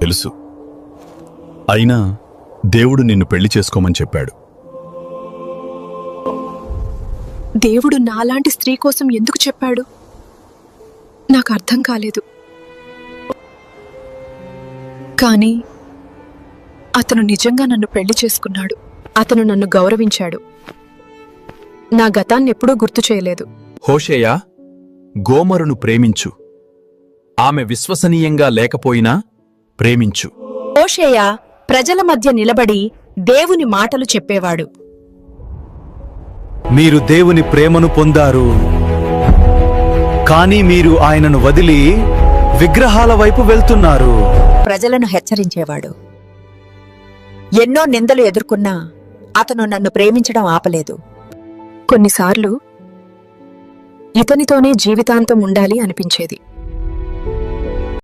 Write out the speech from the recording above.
తెలుసు. అయినా దేవుడు నిన్ను పెళ్లి చేసుకోమని చెప్పాడు. దేవుడు నాలాంటి స్త్రీ కోసం ఎందుకు చెప్పాడు? నాకు అర్థం కాలేదు. కానీ అతను నిజంగా నన్ను పెళ్లి చేసుకున్నాడు. అతను నన్ను గౌరవించాడు. నా గతాన్నెప్పుడూ గుర్తు చేయలేదు. హోషేయా, గోమరును ప్రేమించు. ఆమె విశ్వసనీయంగా లేకపోయినా ప్రేమించు. హోషేయ ప్రజల మధ్య నిలబడి దేవుని మాటలు చెప్పేవాడు. మీరు దేవుని ప్రేమను పొందారు, కానీ మీరు ఆయనను వదిలి విగ్రహాల వైపు వెళ్తున్నారు. ప్రజలను హెచ్చరించేవాడు. ఎన్నో నిందలు ఎదుర్కొన్నా అతను నన్ను ప్రేమించడం ఆపలేదు. కొన్నిసార్లు ఇతనితోనే జీవితాంతం ఉండాలి అనిపించేది.